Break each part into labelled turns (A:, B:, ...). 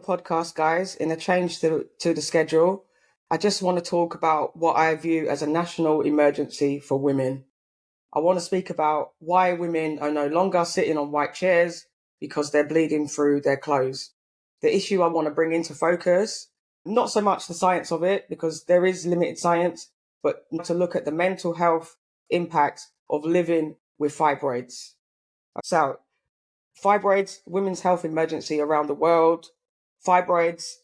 A: podcast, guys. In a change to the schedule, I just want to talk about what I view as a national emergency for women. I want to speak about why women are no longer sitting on white chairs because they're bleeding through their clothes. The issue I want to bring into focus, not so much the science of it, because there is limited science, but to look at the mental health impact of living with fibroids. So, fibroids, women's health emergency around the world. Fibroids,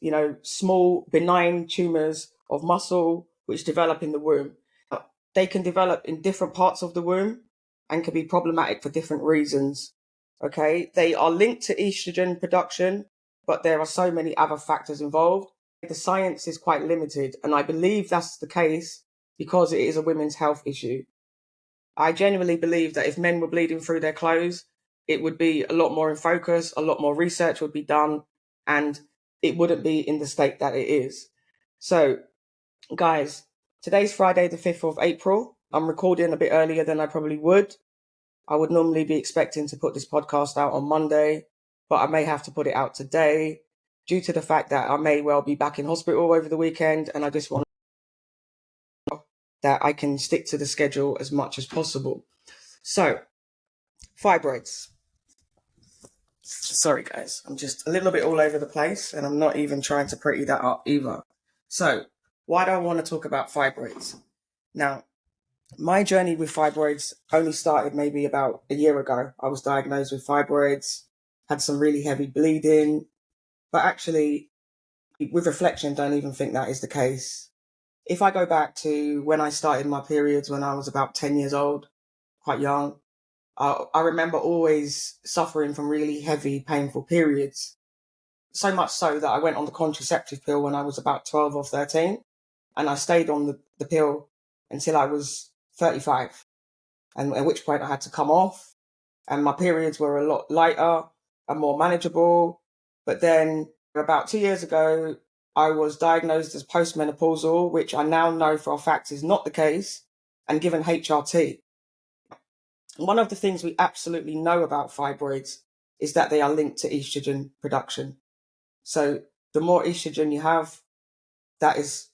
A: small benign tumors of muscle which develop in the womb. They can develop in different parts of the womb and can be problematic for different reasons. Okay, they are linked to estrogen production, but there are so many other factors involved. The science is quite limited, and I believe that's the case because it is a women's health issue. I genuinely believe that if men were bleeding through their clothes, it would be a lot more in focus, a lot more research would be done, and it wouldn't be in the state that it is. So, guys, today's Friday, the 5th of April. I'm recording a bit earlier than I probably would. I would normally be expecting to put this podcast out on Monday, but I may have to put it out today due to the fact that I may well be back in hospital over the weekend, and I just want that I can stick to the schedule as much as possible. So, fibroids. Sorry, guys. I'm just a little bit all over the place, and I'm not even trying to pretty that up either. So, why do I want to talk about fibroids? Now, my journey with fibroids only started maybe about a year ago. I was diagnosed with fibroids, had some really heavy bleeding, but actually, with reflection, don't even think that is the case. If I go back to when I started my periods when I was about 10 years old, quite young, I remember always suffering from really heavy, painful periods. So much so that I went on the contraceptive pill when I was about 12 or 13. And I stayed on the pill until I was 35. And at which point I had to come off. And my periods were a lot lighter and more manageable. But then about 2 years ago, I was diagnosed as postmenopausal, which I now know for a fact is not the case, and given HRT. One of the things we absolutely know about fibroids is that they are linked to estrogen production. So the more estrogen you have, that is,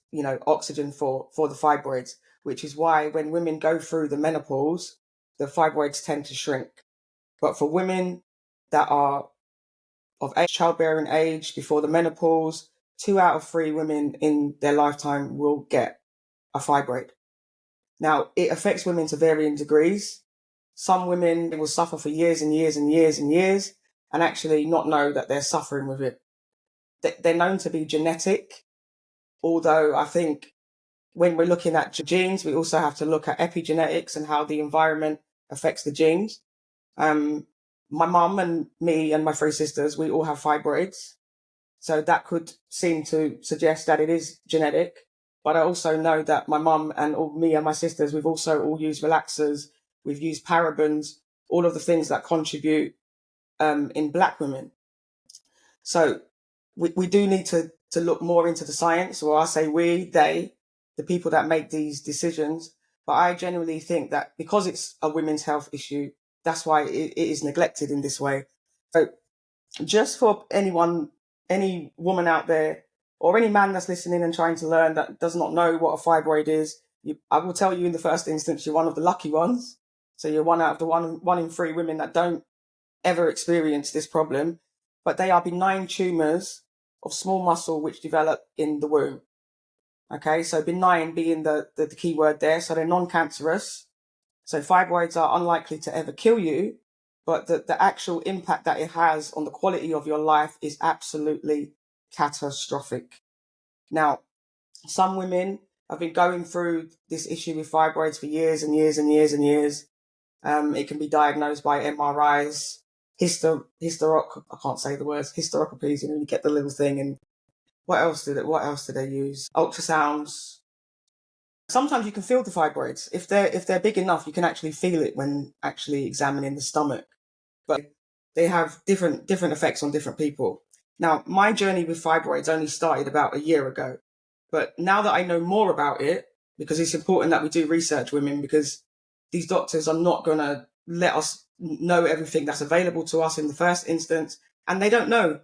A: oxygen for the fibroids, which is why when women go through the menopause, the fibroids tend to shrink. But for women that are of childbearing age before the menopause, 2 out of 3 women in their lifetime will get a fibroid. Now, it affects women to varying degrees. Some women will suffer for years and years and years and years and actually not know that they're suffering with it. They're known to be genetic, although I think when we're looking at genes, we also have to look at epigenetics and how the environment affects the genes. My mum and me and my 3 sisters, we all have fibroids. So that could seem to suggest that it is genetic. But I also know that my mum and me and my sisters, we've also all used relaxers. We've used parabens, all of the things that contribute in Black women. So we do need to look more into the science, or I say they, the people that make these decisions. But I genuinely think that because it's a women's health issue, that's why it is neglected in this way. So just for any woman out there, or any man that's listening and trying to learn that does not know what a fibroid is, I will tell you in the first instance, you're one of the lucky ones. So you're one out of the one in 3 women that don't ever experience this problem. But they are benign tumours of small muscle which develop in the womb. Okay, so benign being the key word there. So they're non-cancerous. So fibroids are unlikely to ever kill you, but the actual impact that it has on the quality of your life is absolutely catastrophic. Now, some women have been going through this issue with fibroids for years and years and years and years. It can be diagnosed by MRIs, I can't say the words, hysterocopies, you get the little thing. And what else did they use? Ultrasounds. Sometimes you can feel the fibroids. If they're big enough, you can actually feel it when actually examining the stomach. But they have different effects on different people. Now, my journey with fibroids only started about a year ago. But now that I know more about it, because it's important that we do research women, because these doctors are not going to let us know everything that's available to us in the first instance, and they don't know.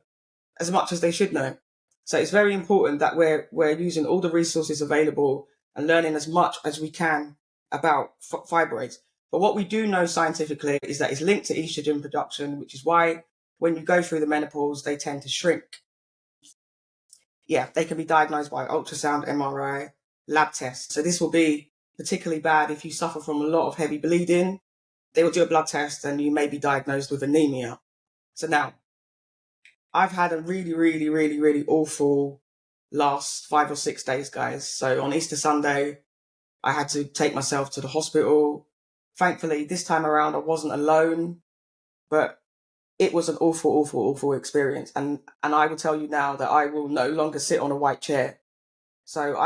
A: as much as they should know. So it's very important that we're using all the resources available and learning as much as we can about fibroids. But what we do know scientifically is that it's linked to estrogen production, which is why when you go through the menopause, they tend to shrink. Yeah, they can be diagnosed by ultrasound, MRI, lab tests. So this will be particularly bad if you suffer from a lot of heavy bleeding. They will do a blood test and you may be diagnosed with anemia. So now, I've had a really, really, really, really awful last 5 or 6 days, guys. So on Easter Sunday, I had to take myself to the hospital. Thankfully, this time around, I wasn't alone, but it was an awful, awful, awful experience. And I will tell you now that I will no longer sit on a white chair. So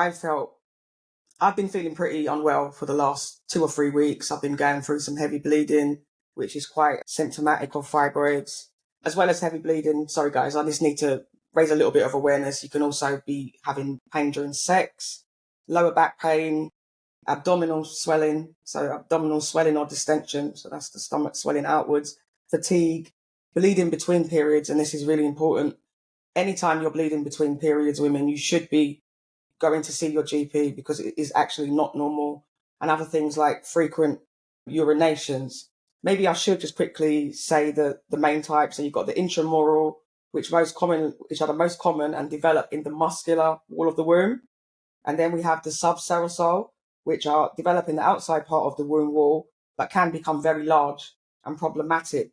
A: I've been feeling pretty unwell for the last 2 or 3 weeks. I've been going through some heavy bleeding, which is quite symptomatic of fibroids, as well as heavy bleeding. Sorry, guys, I just need to raise a little bit of awareness. You can also be having pain during sex, lower back pain, abdominal swelling. So abdominal swelling or distension. So that's the stomach swelling outwards, fatigue, bleeding between periods. And this is really important. Anytime you're bleeding between periods, women, you should be going to see your GP because it is actually not normal. And other things like frequent urinations. Maybe I should just quickly say the main types. So you've got the intramural, which are the most common and develop in the muscular wall of the womb. And then we have the subserosal, which are develop in the outside part of the womb wall, but can become very large and problematic.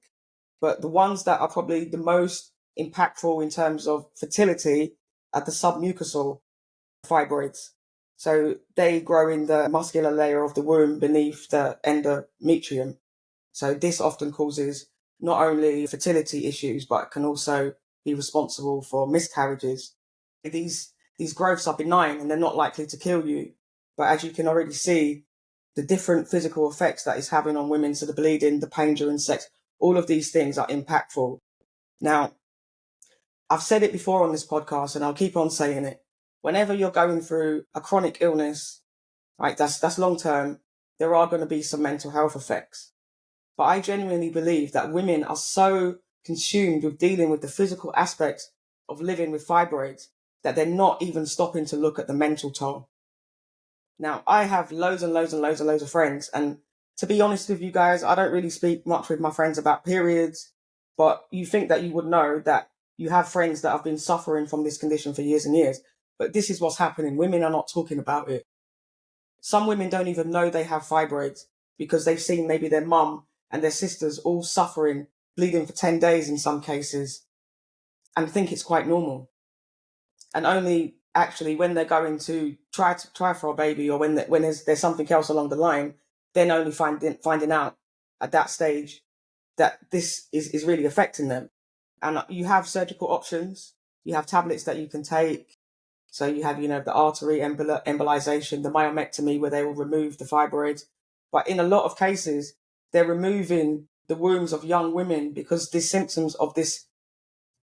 A: But the ones that are probably the most impactful in terms of fertility are the submucosal fibroids. So they grow in the muscular layer of the womb beneath the endometrium. So this often causes not only fertility issues, but can also be responsible for miscarriages. These growths are benign and they're not likely to kill you. But as you can already see, the different physical effects that it's having on women, so the bleeding, the pain during sex, all of these things are impactful. Now, I've said it before on this podcast and I'll keep on saying it. Whenever you're going through a chronic illness, right, that's long term, there are going to be some mental health effects. But I genuinely believe that women are so consumed with dealing with the physical aspects of living with fibroids that they're not even stopping to look at the mental toll. Now, I have loads and loads and loads and loads of friends. And to be honest with you guys, I don't really speak much with my friends about periods, but you think that you would know that you have friends that have been suffering from this condition for years and years. But this is what's happening. Women are not talking about it. Some women don't even know they have fibroids because they've seen maybe their mum and their sisters all suffering, bleeding for 10 days in some cases, and think it's quite normal. And only actually when they're going to try for a baby, or when there's something else along the line, then only finding out at that stage that this is really affecting them. And you have surgical options. You have tablets that you can take. So you have, the artery embolization, the myomectomy, where they will remove the fibroids. But in a lot of cases, they're removing the wombs of young women because the symptoms of this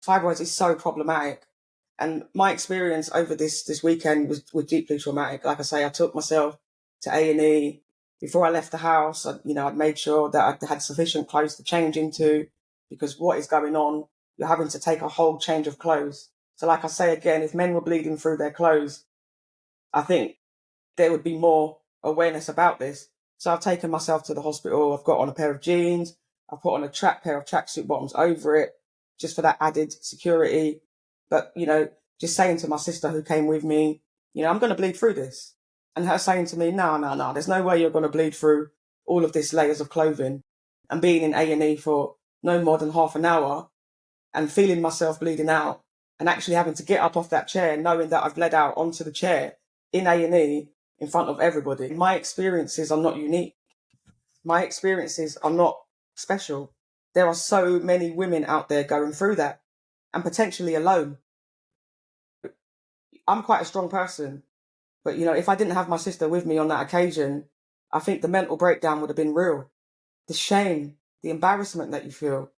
A: fibroids is so problematic. And my experience over this weekend was deeply traumatic. Like I say, I took myself to A&E. Before I left the house, I'd made sure that I had sufficient clothes to change into, because what is going on, you're having to take a whole change of clothes. So like I say again, if men were bleeding through their clothes, I think there would be more awareness about this. So I've taken myself to the hospital. I've got on a pair of jeans. I've put on a pair of tracksuit bottoms over it, just for that added security. But, just saying to my sister who came with me, I'm going to bleed through this. And her saying to me, no, there's no way you're going to bleed through all of this layers of clothing. And being in A&E for no more than half an hour and feeling myself bleeding out and actually having to get up off that chair, knowing that I've bled out onto the chair in A&E in front of everybody. My experiences are not unique. My experiences are not special. There are so many women out there going through that and potentially alone. I'm quite a strong person, but if I didn't have my sister with me on that occasion, I think the mental breakdown would have been real. The shame, the embarrassment that you feel,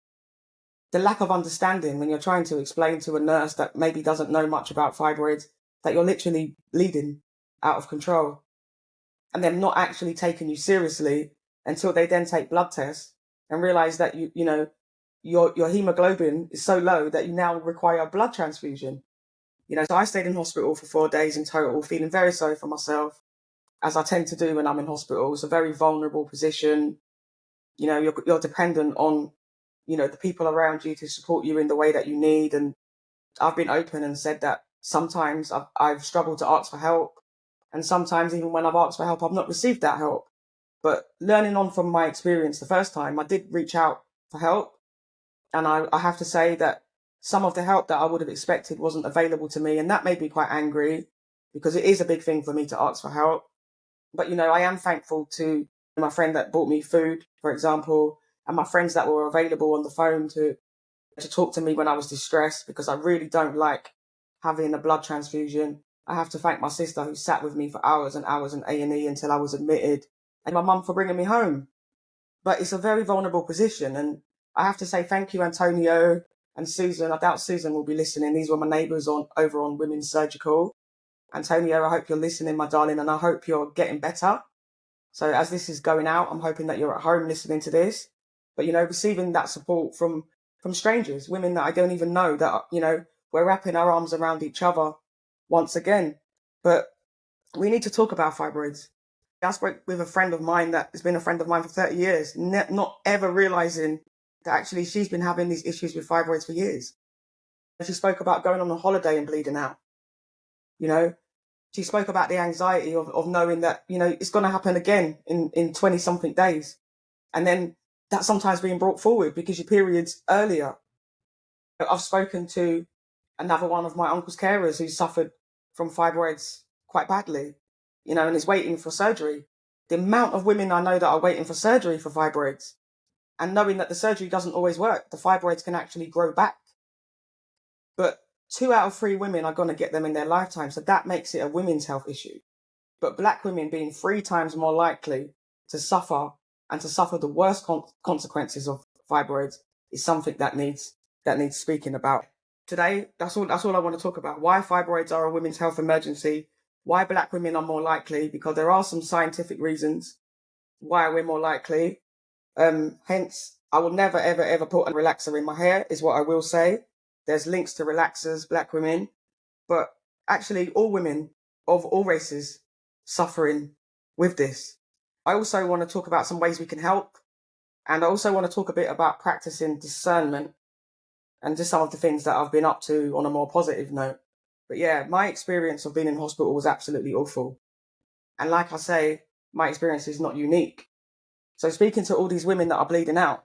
A: the lack of understanding when you're trying to explain to a nurse that maybe doesn't know much about fibroids that you're literally bleeding out of control, and them not actually taking you seriously until they then take blood tests and realize that your hemoglobin is so low that you now require a blood transfusion. So I stayed in hospital for 4 days in total, feeling very sorry for myself, as I tend to do when I'm in hospital. It's a very vulnerable position. You're dependent on, the people around you to support you in the way that you need. And I've been open and said that sometimes I've struggled to ask for help. And sometimes even when I've asked for help, I've not received that help. But learning on from my experience the first time, I did reach out for help. And I have to say that some of the help that I would have expected wasn't available to me. And that made me quite angry, because it is a big thing for me to ask for help. But, I am thankful to my friend that bought me food, for example, and my friends that were available on the phone to talk to me when I was distressed, because I really don't like having a blood transfusion. I have to thank my sister, who sat with me for hours and hours in A&E until I was admitted, and my mum for bringing me home. But it's a very vulnerable position, and I have to say thank you, Antonio and Susan. I doubt Susan will be listening. These were my neighbours over on Women's Surgical. Antonio, I hope you're listening, my darling, and I hope you're getting better. So as this is going out, I'm hoping that you're at home listening to this. But, receiving that support from strangers, women that I don't even know, that, we're wrapping our arms around each other once again. But we need to talk about fibroids. I spoke with a friend of mine that has been a friend of mine for 30 years, not ever realizing that actually she's been having these issues with fibroids for years. She spoke about going on a holiday and bleeding out. She spoke about the anxiety of knowing that, it's going to happen again in 20 something days. And then that sometimes being brought forward because your period's earlier. I've spoken to another one of my uncle's carers who suffered from fibroids quite badly, and is waiting for surgery. The amount of women I know that are waiting for surgery for fibroids, and knowing that the surgery doesn't always work, the fibroids can actually grow back. But 2 out of 3 women are going to get them in their lifetime. So that makes it a women's health issue. But Black women being 3 times more likely to suffer, and to suffer the worst consequences of fibroids, is something that needs speaking about. Today, that's all I want to talk about. Why fibroids are a women's health emergency, why Black women are more likely, because there are some scientific reasons why we're more likely. Hence, I will never, ever, ever put a relaxer in my hair, is what I will say. There's links to relaxers, Black women, but actually all women of all races suffering with this. I also want to talk about some ways we can help. And I also want to talk a bit about practicing discernment and just some of the things that I've been up to on a more positive note. But yeah, my experience of being in hospital was absolutely awful. And like I say, my experience is not unique. So speaking to all these women that are bleeding out,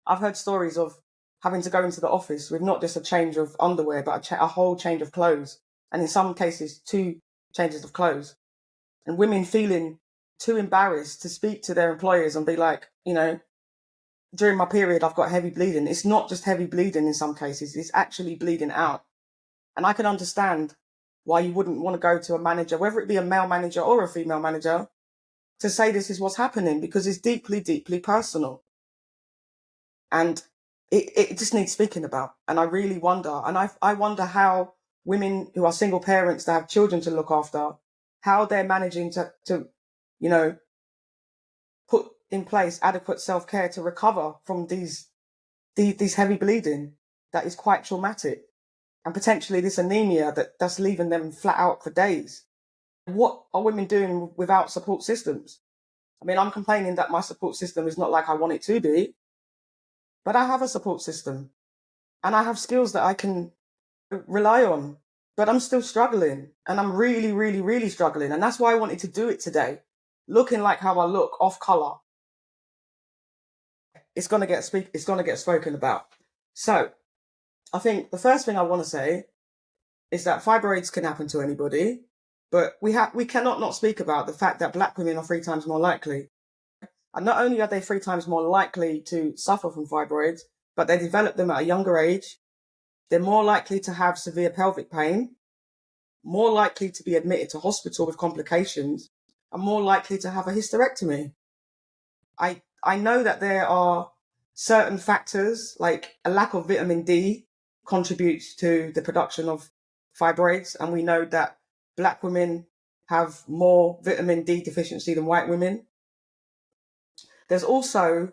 A: I've heard stories of having to go into the office with not just a change of underwear, but a whole change of clothes. And in some cases, 2 changes of clothes. And women feeling too embarrassed to speak to their employers and be like, during my period, I've got heavy bleeding. It's not just heavy bleeding in some cases, it's actually bleeding out. And I can understand why you wouldn't want to go to a manager, whether it be a male manager or a female manager, to say this is what's happening, because it's deeply, deeply personal. And it just needs speaking about. And I really wonder, and I wonder how women who are single parents that have children to look after, how they're managing to put in place adequate self-care to recover from these heavy bleeding that is quite traumatic, and potentially this anemia that's leaving them flat out for days. What are women doing without support systems? I mean, I'm complaining that my support system is not like I want it to be, but I have a support system and I have skills that I can rely on, but I'm still struggling, and I'm really, really, really struggling. And that's why I wanted to do it today, looking like how I look, off color. It's going to get spoken about. So I think the first thing I want to say is that fibroids can happen to anybody, but we cannot not speak about the fact that Black women are 3 times more likely. And not only are they 3 times more likely to suffer from fibroids, but they develop them at a younger age. They're more likely to have severe pelvic pain, more likely to be admitted to hospital with complications, and more likely to have a hysterectomy. I know that there are certain factors, like a lack of vitamin D contributes to the production of fibroids, and we know that Black women have more vitamin D deficiency than white women. There's also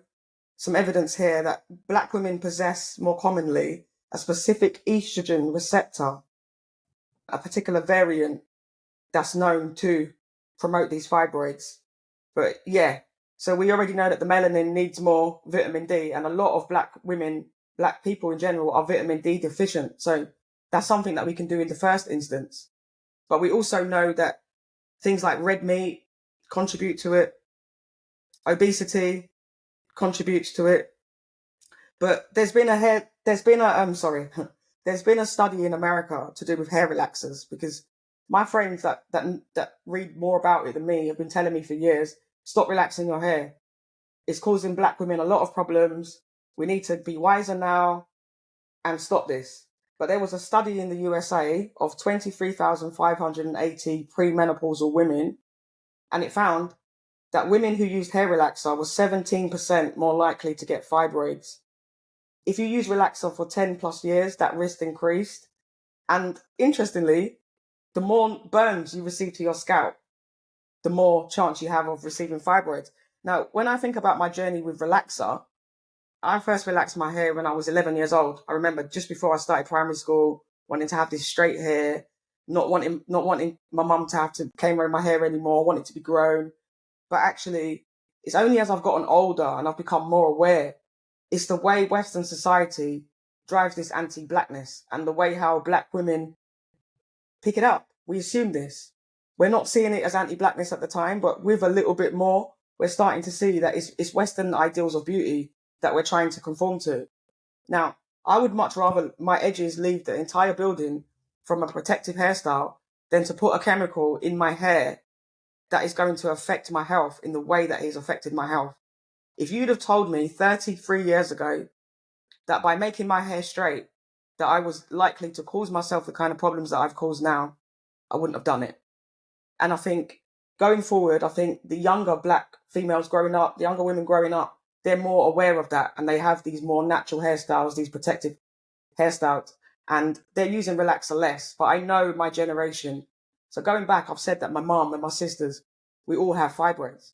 A: some evidence here that black women possess more commonly a specific estrogen receptor, a particular variant that's known to promote these fibroids. But yeah, so we already know that the melanin needs more vitamin D, and a lot of black women, black people in general, are vitamin D deficient. So that's something that we can do in the first instance. But we also know that things like red meat contribute to it, obesity contributes to it. But there's been a study in America to do with hair relaxers, because my friends that read more about it than me have been telling me for years, stop relaxing your hair. It's causing black women a lot of problems. We need to be wiser now and stop this. But there was a study in the USA of 23,580 premenopausal women, and it found that women who used hair relaxer were 17% more likely to get fibroids. If you use relaxer for 10 plus years, that risk increased. And interestingly, the more burns you receive to your scalp, the more chance you have of receiving fibroids. Now, when I think about my journey with relaxer, I first relaxed my hair when I was 11 years old. I remember just before I started primary school, wanting to have this straight hair, not wanting my mum to have to comb around my hair anymore, wanting to be grown. But actually, it's only as I've gotten older and I've become more aware, it's the way Western society drives this anti-blackness and the way how black women pick it up. We assume this. We're not seeing it as anti-blackness at the time, but with a little bit more, we're starting to see that it's Western ideals of beauty that we're trying to conform to. Now, I would much rather my edges leave the entire building from a protective hairstyle than to put a chemical in my hair that is going to affect my health in the way that it has affected my health. If you'd have told me 33 years ago that by making my hair straight, that I was likely to cause myself the kind of problems that I've caused now, I wouldn't have done it. And I think going forward, I think the younger black females growing up, the younger women growing up, they're more aware of that, and they have these more natural hairstyles, these protective hairstyles, and they're using relaxer less. But I know my generation. So going back, I've said that my mom and my sisters, we all have fibroids.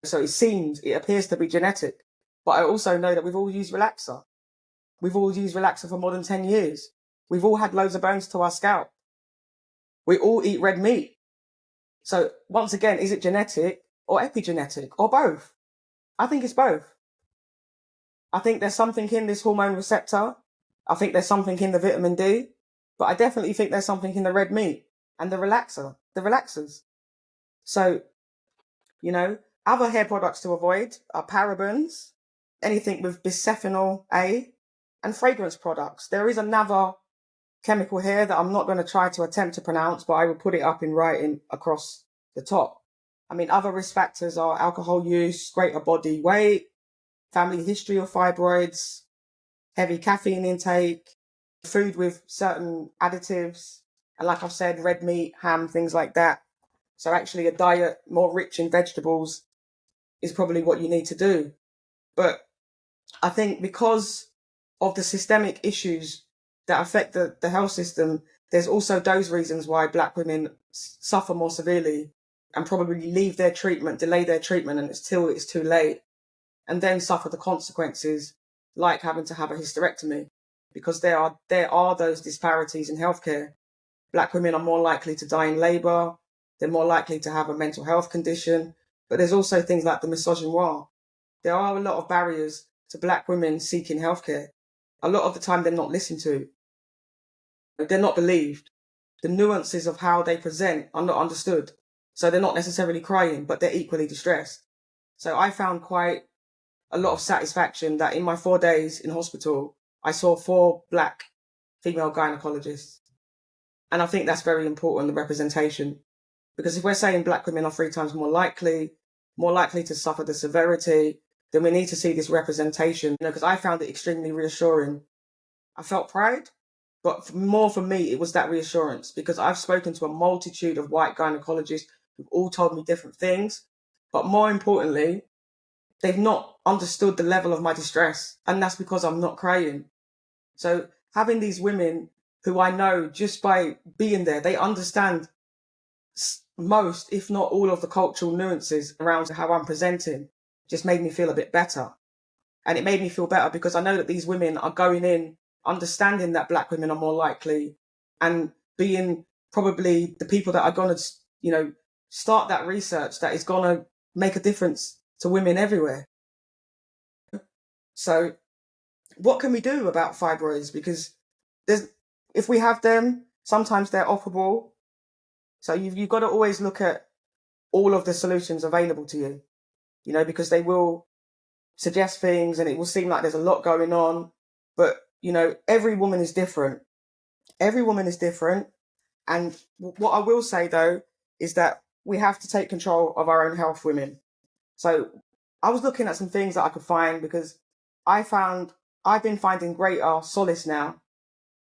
A: So it appears to be genetic. But I also know that we've all used relaxer. We've all used relaxer for more than 10 years. We've all had loads of burns to our scalp. We all eat red meat. So once again, is it genetic or epigenetic or both? I think it's both. I think there's something in this hormone receptor. I think there's something in the vitamin D, but I definitely think there's something in the red meat and the relaxers. So, other hair products to avoid are parabens, anything with bisphenol A, and fragrance products. There is another chemical here that I'm not going to try to attempt to pronounce, but I will put it up in writing across the top. I mean, other risk factors are alcohol use, greater body weight, family history of fibroids, heavy caffeine intake, food with certain additives, and like I've said, red meat, ham, things like that. So actually a diet more rich in vegetables is probably what you need to do. But I think because of the systemic issues that affect the health system, there's also those reasons why black women suffer more severely and probably delay their treatment until it's too late, and then suffer the consequences like having to have a hysterectomy, because there are those disparities in healthcare. Black women are more likely to die in labour, they're more likely to have a mental health condition, but there's also things like the misogynoir. There are a lot of barriers to black women seeking healthcare. A lot of the time they're not listened to. They're not believed. The nuances of how they present are not understood. So they're not necessarily crying, but they're equally distressed. So I found quite a lot of satisfaction that in my 4 days in hospital, I saw 4 black female gynecologists. And I think that's very important, the representation. Because if we're saying black women are 3 times more likely to suffer the severity, then we need to see this representation. Because I found it extremely reassuring. I felt pride, but more for me, it was that reassurance, because I've spoken to a multitude of white gynecologists who've all told me different things. But more importantly, they've not understood the level of my distress. And that's because I'm not crying. So having these women who I know just by being there, they understand most, if not all, of the cultural nuances around how I'm presenting, just made me feel a bit better. And it made me feel better because I know that these women are going in, understanding that Black women are more likely and being probably the people that are going to, start that research that is going to make a difference to women everywhere. So what can we do about fibroids? Because if we have them, sometimes they're operable. So you've got to always look at all of the solutions available to you, because they will suggest things and it will seem like there's a lot going on. But, every woman is different. Every woman is different. And what I will say, though, is that we have to take control of our own health, women. So I was looking at some things that I could find because I've been finding greater solace now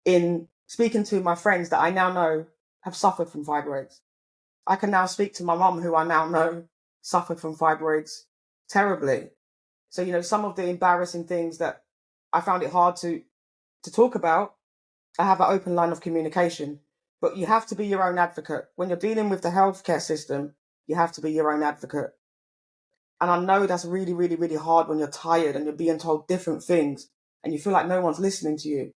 A: in speaking to my friends that I now know have suffered from fibroids. I can now speak to my mum, who I now know suffered from fibroids terribly. So, some of the embarrassing things that I found it hard to talk about, I have an open line of communication. But you have to be your own advocate. When you're dealing with the healthcare system, you have to be your own advocate. And I know that's really, really, really hard when you're tired and you're being told different things and you feel like no one's listening to you.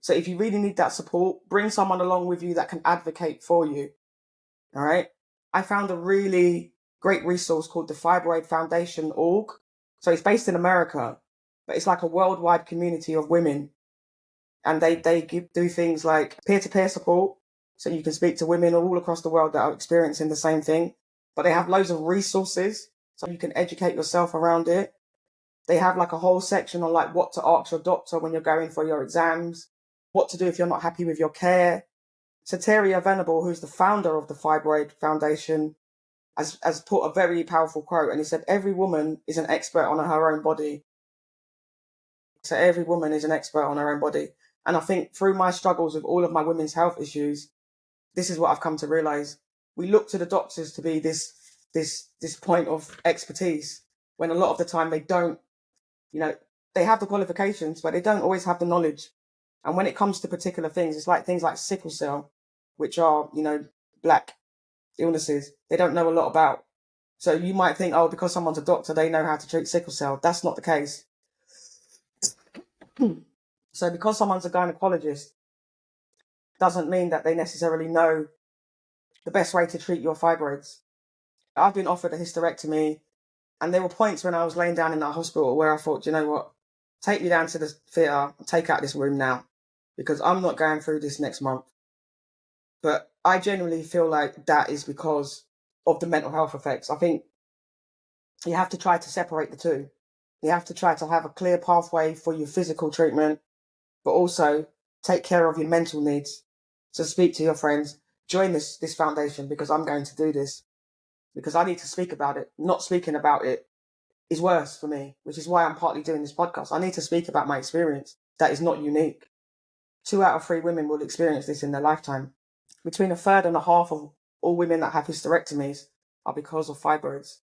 A: So if you really need that support, bring someone along with you that can advocate for you. All right. I found a really great resource called the Fibroid Foundation.org. So it's based in America, but it's like a worldwide community of women. And they do things like peer-to-peer support. So you can speak to women all across the world that are experiencing the same thing. But they have loads of resources so you can educate yourself around it. They have like a whole section on like what to ask your doctor when you're going for your exams, what to do if you're not happy with your care. So Terry Venable, who's the founder of the Fibroid Foundation, has put a very powerful quote, and he said, every woman is an expert on her own body. So every woman is an expert on her own body. And I think through my struggles with all of my women's health issues, this is what I've come to realize. We look to the doctors to be this point of expertise, when a lot of the time they don't, they have the qualifications, but they don't always have the knowledge. And when it comes to particular things, it's like things like sickle cell, which are, Black illnesses, they don't know a lot about. So you might think, oh, because someone's a doctor, they know how to treat sickle cell. That's not the case. So because someone's a gynecologist doesn't mean that they necessarily know the best way to treat your fibroids. I've been offered a hysterectomy, and there were points when I was laying down in that hospital where I thought, you know what, take me down to the theatre, take out this room now, because I'm not going through this next month. But I genuinely feel like that is because of the mental health effects. I think you have to try to separate the two. You have to try to have a clear pathway for your physical treatment, but also take care of your mental needs. So speak to your friends, join this foundation, because I'm going to do this, because I need to speak about it. Not speaking about it is worse for me, which is why I'm partly doing this podcast. I need to speak about my experience that is not unique. 2 out of 3 women will experience this in their lifetime. Between a third and a half of all women that have hysterectomies are because of fibroids.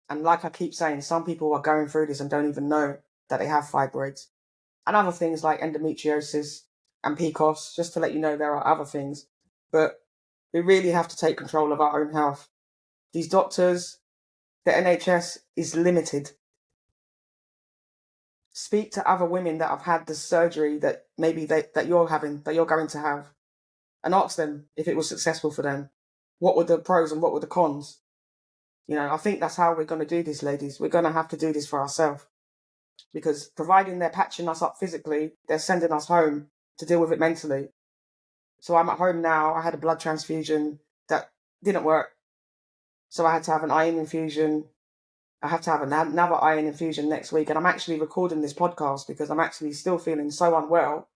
A: And like I keep saying, some people are going through this and don't even know that they have fibroids. And other things like endometriosis and PCOS, just to let you know there are other things. But we really have to take control of our own health. These doctors, the NHS is limited. Speak to other women that have had the surgery that maybe that you're going to have, and ask them if it was successful for them. What were the pros and what were the cons? I think that's how we're going to do this, ladies. We're going to have to do this for ourselves, because providing they're patching us up physically, they're sending us home to deal with it mentally. So I'm at home now. I had a blood transfusion that didn't work. So I had to have an iron infusion. I have to have another iron infusion next week. And I'm actually recording this podcast because I'm actually still feeling so unwell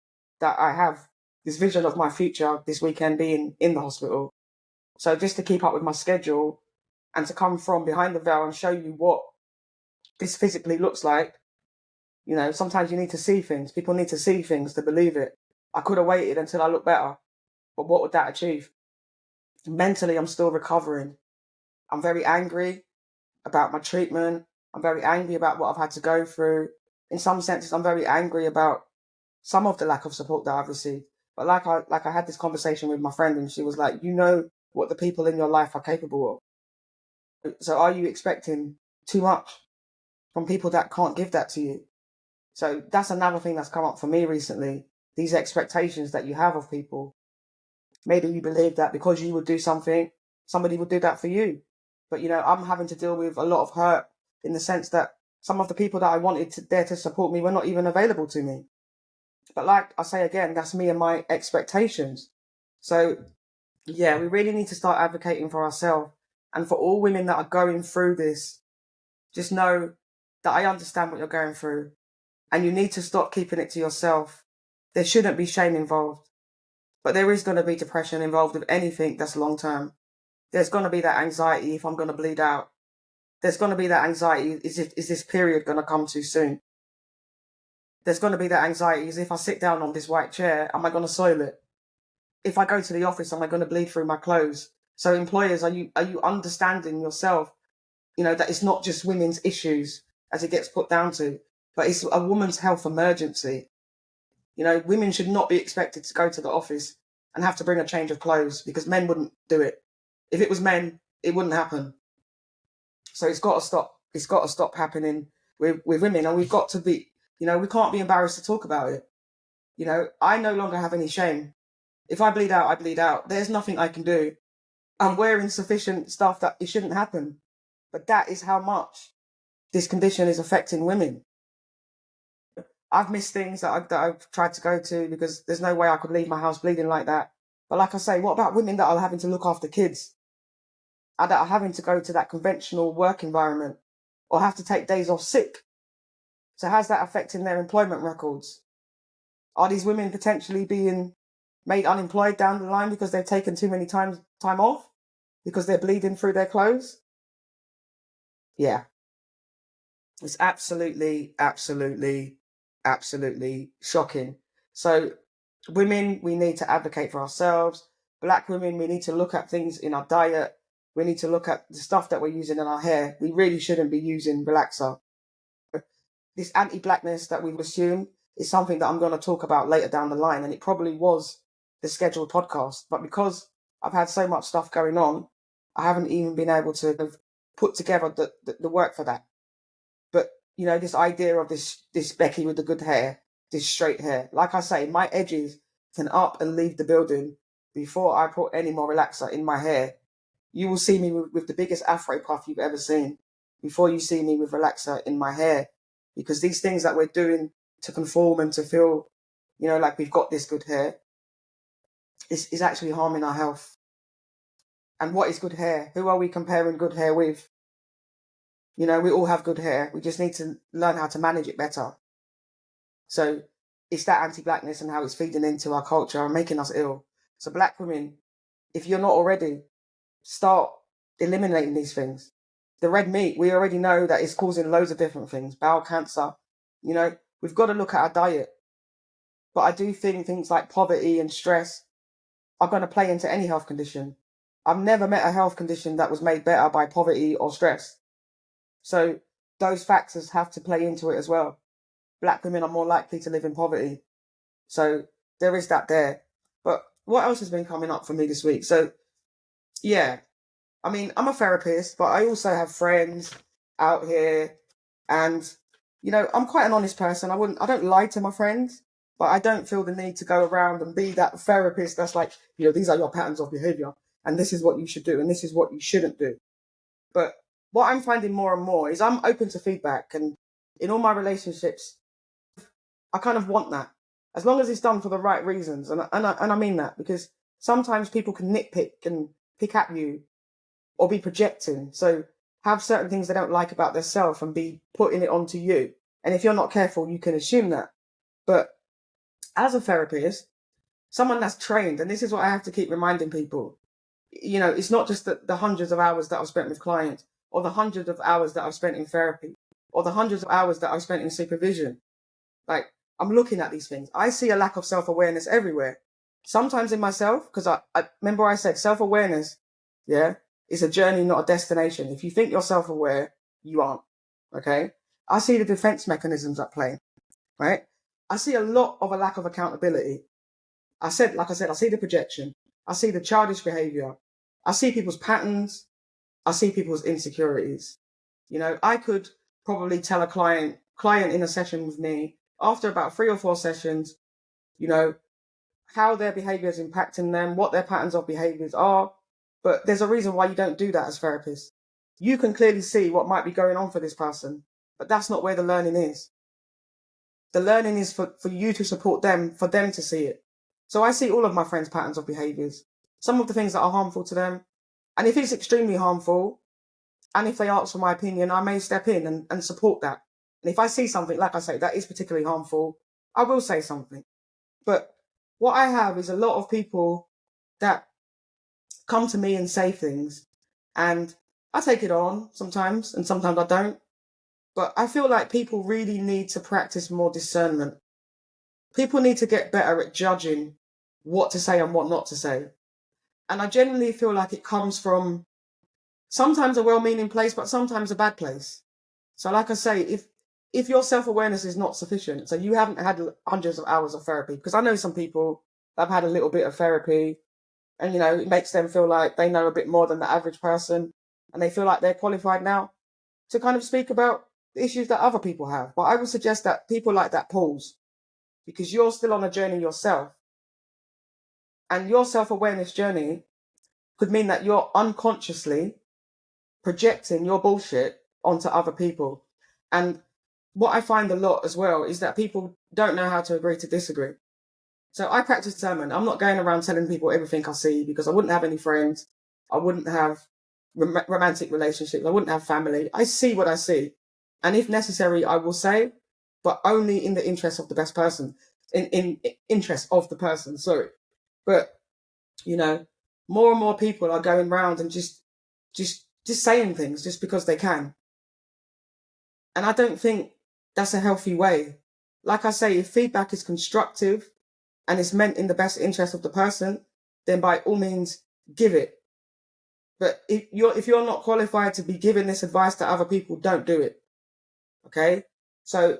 A: that I have this vision of my future this weekend being in the hospital. So just to keep up with my schedule and to come from behind the veil and show you what this physically looks like, sometimes you need to see things. People need to see things to believe it. I could have waited until I look better, but what would that achieve? Mentally, I'm still recovering. I'm very angry about my treatment. I'm very angry about what I've had to go through. In some senses, I'm very angry about some of the lack of support that I've received. But like I had this conversation with my friend, and she was like, you know what the people in your life are capable of. So are you expecting too much? from people that can't give that to you. So that's another thing that's come up for me recently. These expectations that you have of people. Maybe you believe that because you would do something, somebody would do that for you. But, I'm having to deal with a lot of hurt in the sense that some of the people that I wanted there to support me were not even available to me. But like I say again, that's me and my expectations. So, yeah, we really need to start advocating for ourselves. And for all women that are going through this, just know that I understand what you're going through. And you need to stop keeping it to yourself. There shouldn't be shame involved. But there is going to be depression involved with anything that's long term. There's going to be that anxiety if I'm going to bleed out. There's going to be that anxiety, is this period going to come too soon? There's going to be that anxiety, is if I sit down on this white chair, am I going to soil it? If I go to the office, am I going to bleed through my clothes? So employers, are you understanding yourself, that it's not just women's issues as it gets put down to, but it's a woman's health emergency. Women should not be expected to go to the office and have to bring a change of clothes because men wouldn't do it. If it was men, it wouldn't happen. So it's got to stop. It's got to stop happening with women. And we've got to be, we can't be embarrassed to talk about it. I no longer have any shame. If I bleed out, I bleed out. There's nothing I can do. I'm wearing sufficient stuff that it shouldn't happen. But that is how much this condition is affecting women. I've missed things that I've tried to go to because there's no way I could leave my house bleeding like that. But like I say, what about women that are having to look after kids? And that are having to go to that conventional work environment or have to take days off sick? So how's that affecting their employment records? Are these women potentially being made unemployed down the line because they've taken too many time off? Because they're bleeding through their clothes? Yeah. It's absolutely shocking. So women, we need to advocate for ourselves. Black women, we need to look at things in our diet. We need to look at the stuff that we're using in our hair. We really shouldn't be using relaxer. This anti-blackness that we've assumed is something that I'm going to talk about later down the line. And it probably was the scheduled podcast. But because I've had so much stuff going on, I haven't even been able to put together the work for that. But, this idea of this Becky with the good hair, this straight hair, like I say, my edges can up and leave the building before I put any more relaxer in my hair. You will see me with the biggest afro puff you've ever seen before you see me with relaxer in my hair. Because these things that we're doing to conform and to feel, like we've got this good hair is actually harming our health. And what is good hair? Who are we comparing good hair with? We all have good hair. We just need to learn how to manage it better. So it's that anti-blackness and how it's feeding into our culture and making us ill. So black women, if you're not already, start eliminating these things. The red meat, we already know that it's causing loads of different things. Bowel cancer. We've got to look at our diet. But I do think things like poverty and stress are going to play into any health condition. I've never met a health condition that was made better by poverty or stress. So those factors have to play into it as well. Black women are more likely to live in poverty. So there is that there. But what else has been coming up for me this week? So, yeah, I mean, I'm a therapist, but I also have friends out here. And, I'm quite an honest person. I don't lie to my friends, but I don't feel the need to go around and be that therapist that's like, these are your patterns of behavior and this is what you should do and this is what you shouldn't do. But what I'm finding more and more is I'm open to feedback, and in all my relationships, I kind of want that, as long as it's done for the right reasons. And I mean that because sometimes people can nitpick and pick at you or be projecting. So have certain things they don't like about themselves and be putting it onto you. And if you're not careful, you can assume that. But as a therapist, someone that's trained, and this is what I have to keep reminding people, it's not just the hundreds of hours that I've spent with clients, or the hundreds of hours that I've spent in therapy, or the hundreds of hours that I've spent in supervision. Like, I'm looking at these things. I see a lack of self-awareness everywhere. Sometimes in myself, because I remember I said self-awareness, is a journey, not a destination. If you think you're self-aware, you aren't, okay? I see the defense mechanisms at play, right? I see a lot of a lack of accountability. I see the projection. I see the childish behavior. I see people's patterns. I see people's insecurities. I could probably tell a client in a session with me, after about 3 or 4 sessions, you know, how their behavior is impacting them, what their patterns of behaviors are. But there's a reason why you don't do that as therapists. You can clearly see what might be going on for this person, but that's not where the learning is. The learning is for you to support them, for them to see it. So I see all of my friends' patterns of behaviors, some of the things that are harmful to them. And if it's extremely harmful, and if they ask for my opinion, I may step in and support that. And if I see something, like I say, that is particularly harmful, I will say something. But what I have is a lot of people that come to me and say things, and I take it on sometimes, and sometimes I don't. But I feel like people really need to practice more discernment. People need to get better at judging what to say and what not to say. And I genuinely feel like it comes from sometimes a well-meaning place, but sometimes a bad place. So like I say, if your self-awareness is not sufficient, so you haven't had hundreds of hours of therapy, because I know some people that have had a little bit of therapy and, you know, it makes them feel like they know a bit more than the average person, and they feel like they're qualified now to kind of speak about the issues that other people have. But I would suggest that people like that pause, because you're still on a journey yourself. And your self-awareness journey could mean that you're unconsciously projecting your bullshit onto other people. And what I find a lot as well is that people don't know how to agree to disagree. So I practice discernment. I'm not going around telling people everything I see, because I wouldn't have any friends. I wouldn't have romantic relationships. I wouldn't have family. I see what I see. And if necessary, I will say, but only in the interest of the best person, in interest of the person, sorry. But, you know, more and more people are going around and just saying things just because they can. And I don't think that's a healthy way. Like I say, if feedback is constructive and it's meant in the best interest of the person, then by all means, give it. But if you're not qualified to be giving this advice to other people, don't do it. Okay? So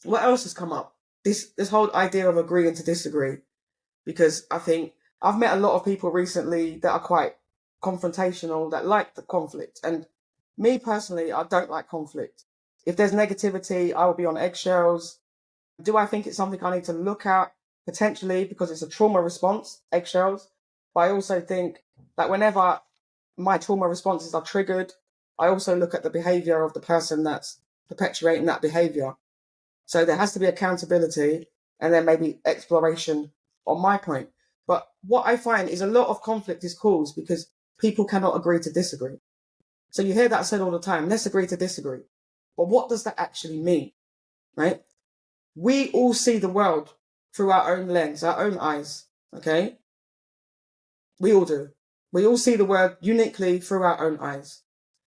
A: what else has come up? This whole idea of agreeing to disagree. Because I think I've met a lot of people recently that are quite confrontational, that like the conflict. And me personally, I don't like conflict. If there's negativity, I will be on eggshells. Do I think it's something I need to look at? Potentially, because it's a trauma response, eggshells. But I also think that whenever my trauma responses are triggered, I also look at the behavior of the person that's perpetuating that behavior. So there has to be accountability and then maybe exploration on my point. But what I find is a lot of conflict is caused because people cannot agree to disagree. So you hear that said all the time, let's agree to disagree. But what does that actually mean, right? We all see the world through our own lens, our own eyes, okay? We all do. We all see the world uniquely through our own eyes.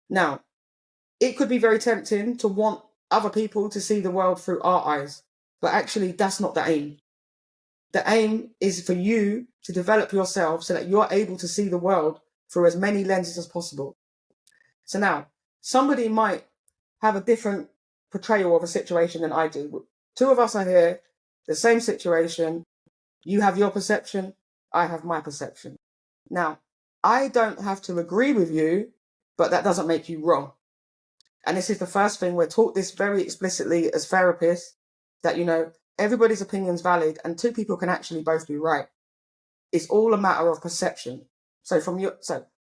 A: Now, it could be very tempting to want other people to see the world through our eyes, but actually that's not the aim. The aim is for you to develop yourself so that you're able to see the world through as many lenses as possible. So now, somebody might have a different portrayal of a situation than I do. Two of us are here, the same situation. You have your perception, I have my perception. Now, I don't have to agree with you, but that doesn't make you wrong. And this is the first thing, we're taught this very explicitly as therapists, that, you know, everybody's opinion is valid and two people can actually both be right. It's all a matter of perception. So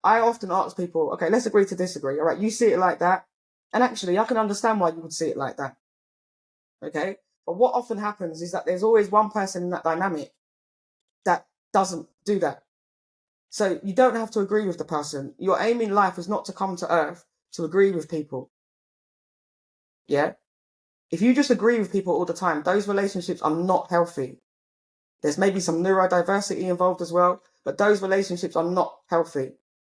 A: I often ask people, okay, let's agree to disagree. All right, you see it like that. And actually, I can understand why you would see it like that. Okay. But what often happens is that there's always one person in that dynamic that doesn't do that. So you don't have to agree with the person. Your aim in life is not to come to earth to agree with people. Yeah. If you just agree with people all the time, those relationships are not healthy. There's maybe some neurodiversity involved as well, but those relationships are not healthy.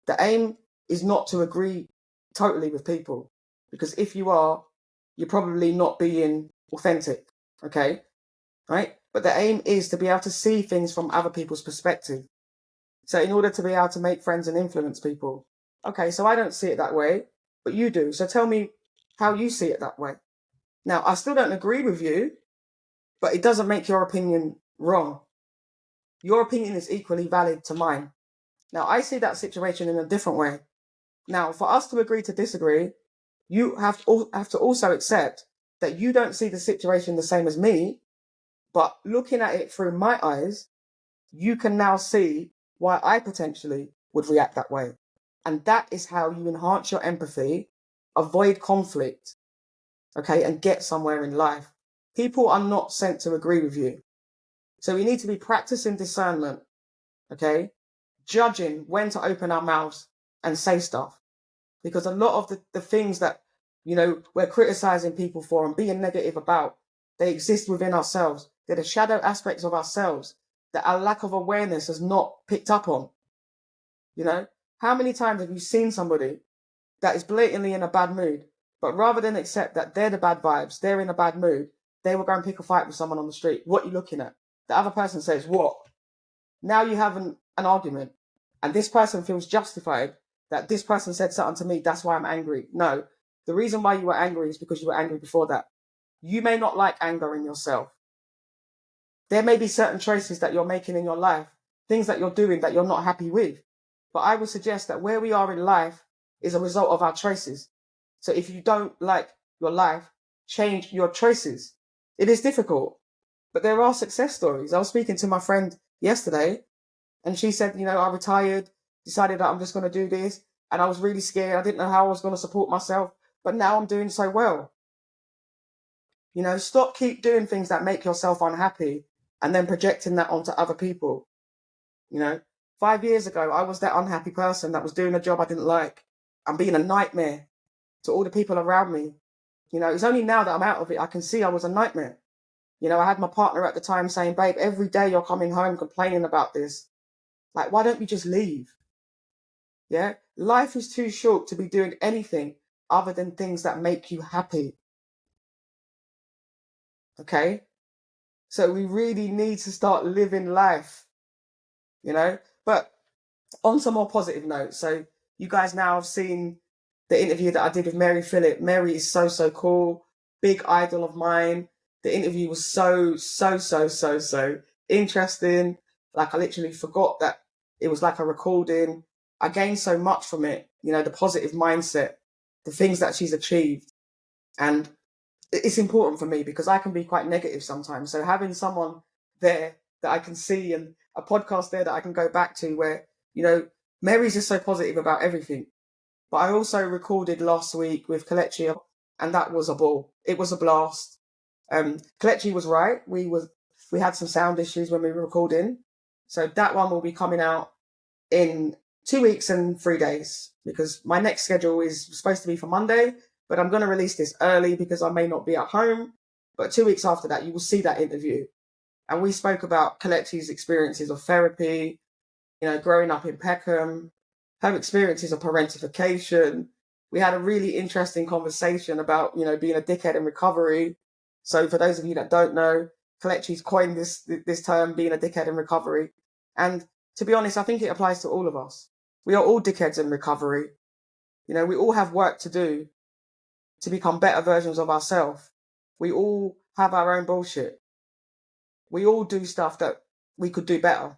A: The aim is not to agree totally with people, because if you are, you're probably not being authentic, okay? Right? But the aim is to be able to see things from other people's perspective. So in order to be able to make friends and influence people, okay, so I don't see it that way, but you do. So tell me how you see it that way. Now, I still don't agree with you, but it doesn't make your opinion wrong. Your opinion is equally valid to mine. Now, I see that situation in a different way. Now, for us to agree to disagree, you have to also accept that you don't see the situation the same as me, but looking at it through my eyes, you can now see why I potentially would react that way. And that is how you enhance your empathy, avoid conflict, okay, and get somewhere in life. People are not sent to agree with you. So we need to be practicing discernment, okay, judging when to open our mouths and say stuff. Because a lot of the things that, we're criticizing people for and being negative about, they exist within ourselves. They're the shadow aspects of ourselves that our lack of awareness has not picked up on. How many times have you seen somebody that is blatantly in a bad mood, but rather than accept that they're the bad vibes, they're in a bad mood, they will go and pick a fight with someone on the street? What are you looking at? The other person says, what? Now you have an argument, and this person feels justified that this person said something to me, that's why I'm angry. No, the reason why you were angry is because you were angry before that. You may not like anger in yourself. There may be certain choices that you're making in your life, things that you're doing that you're not happy with. But I would suggest that where we are in life is a result of our choices. So if you don't like your life, change your choices. It is difficult, but there are success stories. I was speaking to my friend yesterday, and she said, I retired, decided that I'm just going to do this, and I was really scared. I didn't know how I was going to support myself, but now I'm doing so well. Keep doing things that make yourself unhappy and then projecting that onto other people. 5 years ago, I was that unhappy person that was doing a job I didn't like and being a nightmare to all the people around me. It's only now that I'm out of it, I can see I was a nightmare. I had my partner at the time saying, babe, every day you're coming home complaining about this. Like, why don't you just leave? Yeah? Life is too short to be doing anything other than things that make you happy. Okay? So we really need to start living life, But on some more positive notes, so you guys now have seen the interview that I did with Mary Phillip. Mary is so, so cool. Big idol of mine. The interview was so interesting. Like, I literally forgot that it was like a recording. I gained so much from it, the positive mindset, the things that she's achieved. And it's important for me because I can be quite negative sometimes. So having someone there that I can see and a podcast there that I can go back to where, Mary's just so positive about everything. But I also recorded last week with Kelechi, and that was a ball. It was a blast. Kelechi was right. We had some sound issues when we were recording. So that one will be coming out in 2 weeks and 3 days because my next schedule is supposed to be for Monday, but I'm going to release this early because I may not be at home. But 2 weeks after that, you will see that interview. And we spoke about Kelechi's experiences of therapy, growing up in Peckham, her experiences of parentification. We had a really interesting conversation about, being a dickhead in recovery. So for those of you that don't know, Kelechi's coined this term, being a dickhead in recovery. And to be honest, I think it applies to all of us. We are all dickheads in recovery. We all have work to do to become better versions of ourselves. We all have our own bullshit. We all do stuff that we could do better.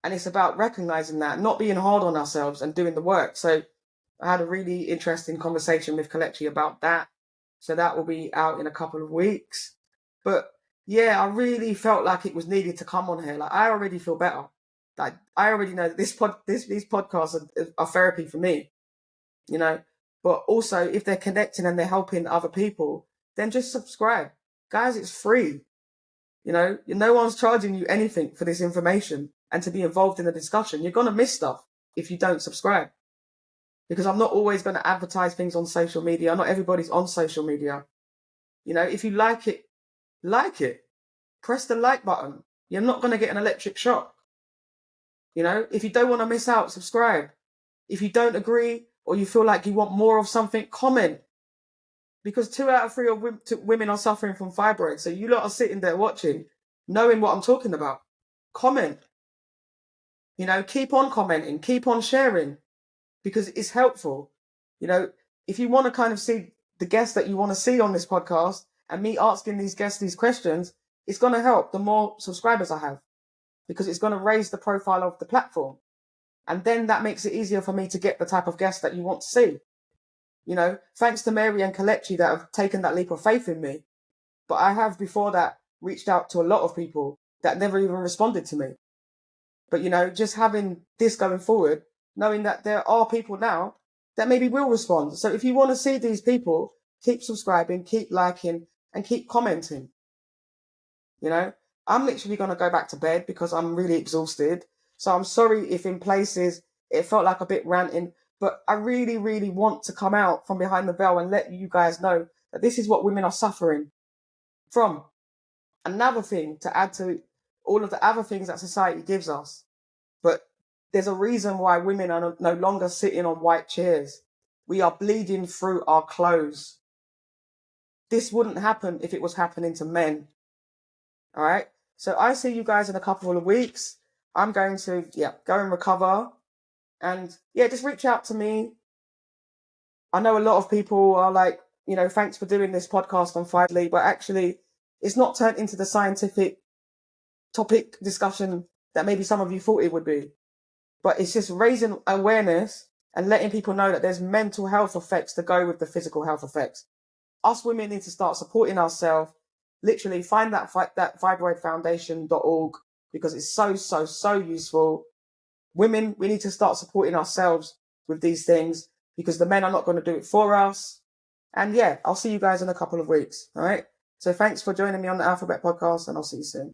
A: And it's about recognizing that, not being hard on ourselves and doing the work. So I had a really interesting conversation with Kelechi about that. So that will be out in a couple of weeks. But yeah, I really felt like it was needed to come on here. Like, I already feel better. Like, I already know that these podcasts are therapy for me, But also, if they're connecting and they're helping other people, then just subscribe. Guys, it's free. No one's charging you anything for this information and to be involved in the discussion. You're going to miss stuff if you don't subscribe. Because I'm not always going to advertise things on social media. Not everybody's on social media. If you like it, press the like button. You're not going to get an electric shock. If you don't want to miss out, subscribe. If you don't agree or you feel like you want more of something, comment. Because 2 out of 3 of women are suffering from fibroids. So you lot are sitting there watching, knowing what I'm talking about. Comment. Keep on commenting, keep on sharing, because it's helpful. If you want to kind of see the guests that you want to see on this podcast and me asking these guests these questions, it's going to help the more subscribers I have, because it's going to raise the profile of the platform. And then that makes it easier for me to get the type of guests that you want to see. You know, thanks to Mary and Kalechi that have taken that leap of faith in me. But I have before that reached out to a lot of people that never even responded to me. But, you know, just having this going forward, knowing that there are people now that maybe will respond. So if you want to see these people, keep subscribing, keep liking, and keep commenting. You know, I'm literally going to go back to bed because I'm really exhausted. So I'm sorry if in places it felt like a bit ranting, but I really, really want to come out from behind the veil and let you guys know that this is what women are suffering from. Another thing to add to all of the other things that society gives us. But there's a reason why women are no longer sitting on white chairs. We are bleeding through our clothes. This wouldn't happen if it was happening to men. All right. So I see you guys in a couple of weeks. I'm going to, go and recover. And just reach out to me. I know a lot of people are like, thanks for doing this podcast on Fibroids, but actually it's not turned into the scientific topic discussion that maybe some of you thought it would be. But it's just raising awareness and letting people know that there's mental health effects to go with the physical health effects. Us women need to start supporting ourselves. Literally find that fibroidfoundation.org because it's so useful. Women, we need to start supporting ourselves with these things because the men are not going to do it for us. And I'll see you guys in a couple of weeks. All right. So thanks for joining me on the Alphabet Podcast, and I'll see you soon.